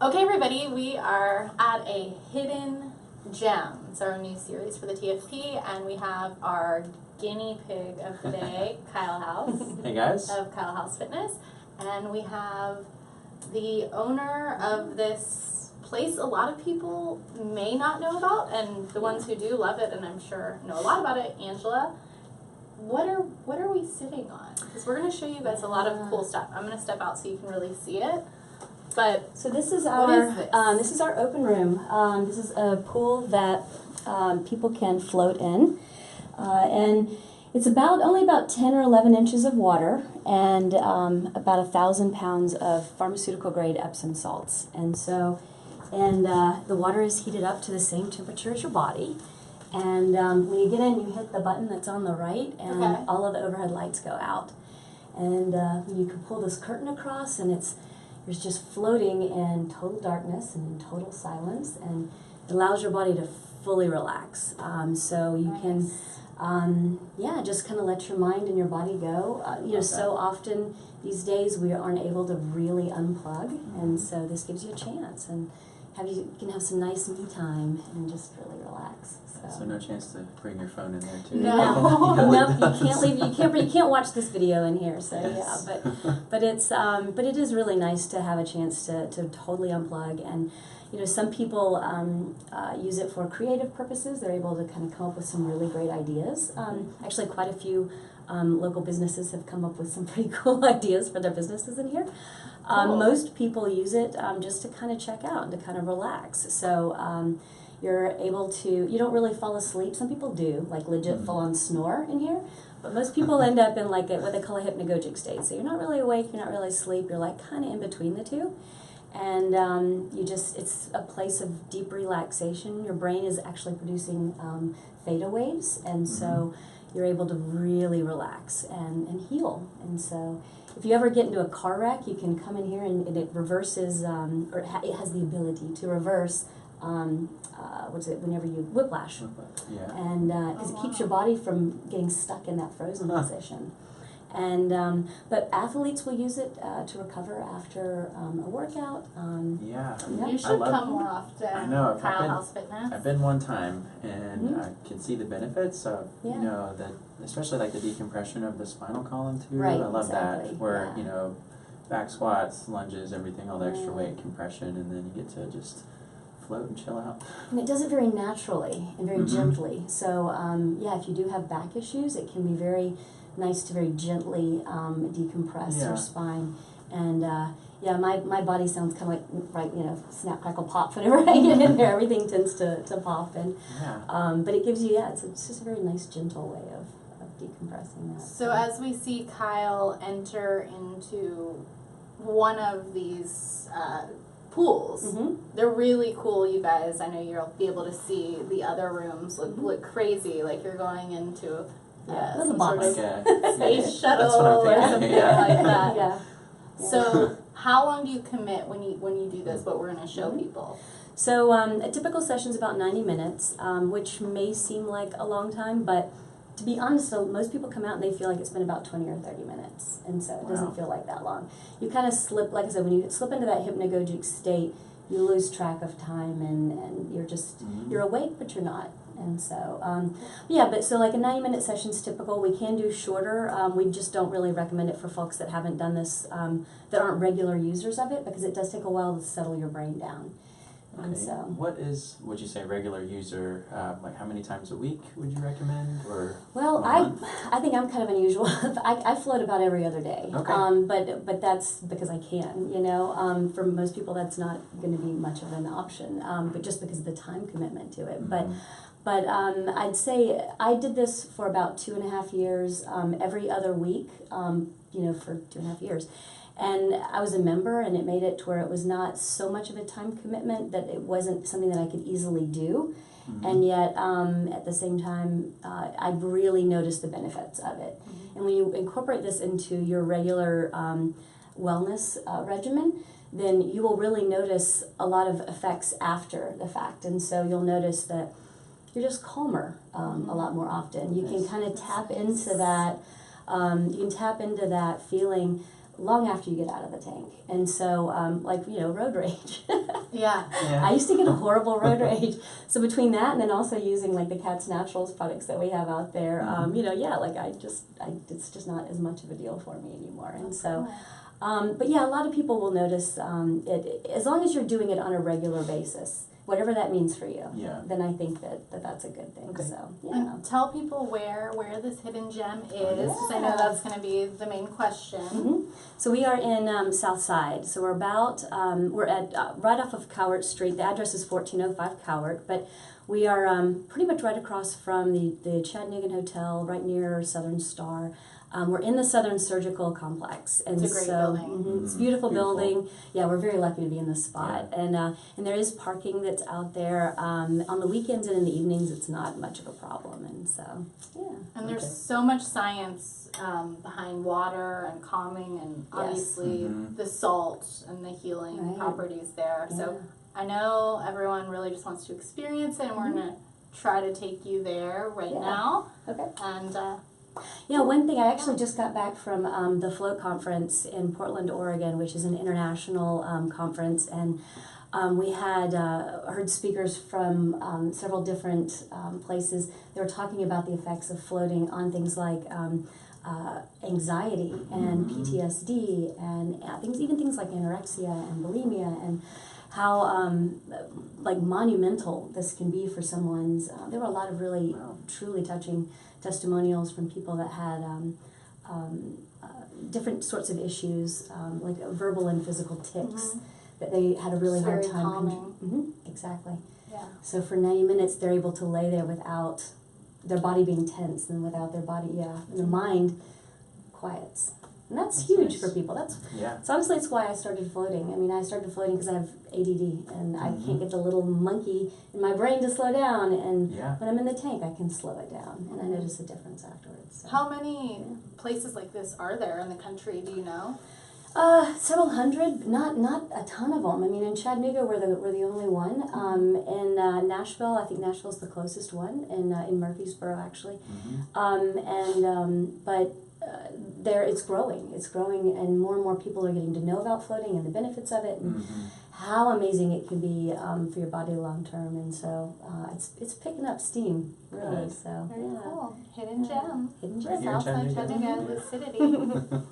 Okay, everybody, we are at a Hidden Gem. It's our new series for the TFP, and we have our guinea pig of the day, Kyle House. Hey guys. Of Kyle House Fitness. And we have the owner of this place a lot of people may not know about, and the ones who do love it, and I'm sure know a lot about it, Angela. What are we sitting on? Because we're going to show you guys a lot of cool stuff. I'm going to step out so you can really see it. But so this is this is our open room. This is a pool that people can float in, and it's only about 10 or 11 inches of water and about 1,000 pounds of pharmaceutical grade Epsom salts. And so, the water is heated up to the same temperature as your body. And when you get in, you hit the button that's on the right, and all of the overhead lights go out. And you can pull this curtain across, and you're just floating in total darkness and in total silence, and it allows your body to fully relax. So you can, just kind of let your mind and your body go. So often these days we aren't able to really unplug, and so this gives you a chance, and you can have some nice me time and just really relax. So no chance to bring your phone in there too. No, you can't leave. You can't watch this video in here. So yes. But it is really nice to have a chance to totally unplug. And some people use it for creative purposes. They're able to kind of come up with some really great ideas. Actually, quite a few local businesses have come up with some pretty cool ideas for their businesses in here. Most people use it just to kind of check out and to kind of relax. So you're able to, you don't really fall asleep. Some people do, like legit full-on snore in here. But most people end up in like what they call a hypnagogic state. So you're not really awake, you're not really asleep, you're like kind of in between the two. And it's a place of deep relaxation. Your brain is actually producing theta waves, and so you're able to really relax and heal. And so if you ever get into a car wreck, you can come in here and it reverses, it has the ability to reverse whenever you whiplash. Yeah. And because it keeps your body from getting stuck in that frozen position. And but athletes will use it to recover after a workout. You should come more often. I know. Kyle House Fitness. I've been one time, and I can see the benefits of that, especially like the decompression of the spinal column too. Right, I love exactly. that where back squats, lunges, everything, all the extra weight, compression, and then you get to just float and chill out. And it does it very naturally and very gently. So if you do have back issues, it can be very nice to very gently decompress your spine. And my body sounds kind of like, snap, crackle, pop. Whenever I get in there, everything tends to pop. And but it gives you, it's just a very nice, gentle way of decompressing that. So as we see Kyle enter into one of these pools, they're really cool, you guys. I know you'll be able to see the other rooms look crazy, like you're going into some sort of space shuttle or something like that. So how long do you commit when you do this, what we're going to show people? So a typical session is about 90 minutes, which may seem like a long time, but to be honest, most people come out and they feel like it's been about 20 or 30 minutes, and so it doesn't feel like that long. You kind of slip, like I said, when you slip into that hypnagogic state, you lose track of time, and you're just, you're awake, but you're not. And so, so like a 90-minute session is typical. We can do shorter. We just don't really recommend it for folks that haven't done this, that aren't regular users of it, because it does take a while to settle your brain down. Okay. So, would you say regular user, like how many times a week would you recommend? Or well, I think I'm kind of unusual. I float about every other day. Okay. But that's because I can, for most people that's not going to be much of an option, but just because of the time commitment to it. But I'd say I did this for about 2.5 years, every other week, for 2.5 years. And I was a member, and it made it to where it was not so much of a time commitment that it wasn't something that I could easily do. And yet, at the same time, I really noticed the benefits of it. And when you incorporate this into your regular wellness regimen, then you will really notice a lot of effects after the fact. And so you'll notice that you're just calmer a lot more often. You can kind of tap into that. You can tap into that feeling long after you get out of the tank. And so, like, you know, road rage. Yeah. I used to get a horrible road rage. So between that and then also using like the Cat's Naturals products that we have out there, you know, yeah, like it's just not as much of a deal for me anymore. And so, but yeah, a lot of people will notice it, as long as you're doing it on a regular basis, whatever that means for you, then I think that's a good thing. Okay. So, yeah. And tell people where this hidden gem is, because I know that's going to be the main question. So we are in South Side. So we're about, we're at right off of Cowart Street. The address is 1405 Cowart, but we are pretty much right across from the Chattanooga Hotel, right near Southern Star. We're in the Southern Surgical Complex, and It's a great so building. it's a beautiful building. Yeah, we're very lucky to be in this spot, and there is parking that's out there. On the weekends and in the evenings, it's not much of a problem, and so yeah. And there's so much science behind water and calming, and obviously the salt and the healing properties there. Yeah. So I know everyone really just wants to experience it, and we're gonna try to take you there right now. Okay. And yeah, one thing, I actually just got back from the Float Conference in Portland, Oregon, which is an international conference, and we had heard speakers from several different places. They were talking about the effects of floating on things like anxiety and PTSD and even things like anorexia and bulimia, and how like monumental this can be for someone's. There were a lot of really truly touching testimonials from people that had different sorts of issues, like verbal and physical tics, that they had a really hard very time. calming. Exactly. Yeah. So for 90 minutes, they're able to lay there without their body being tense and without their body, and their mind quiets. And that's huge nice for people. Yeah. So honestly, it's why I started floating. I mean, I started floating because I have ADD, and I can't get the little monkey in my brain to slow down. And when I'm in the tank, I can slow it down, and I notice a difference afterwards. So. How many places like this are there in the country? Do you know? Several hundred, not a ton of them. I mean, in Chattanooga, we're the only one. In Nashville, I think Nashville's the closest one. In Murfreesboro, actually. But there, it's growing, and more people are getting to know about floating and the benefits of it, and how amazing it can be for your body long term. And so it's picking up steam, really. Good. So Very cool. Hidden gem. Hidden Right gem. here in Southside Chattanooga. Chattanooga, Lucidity.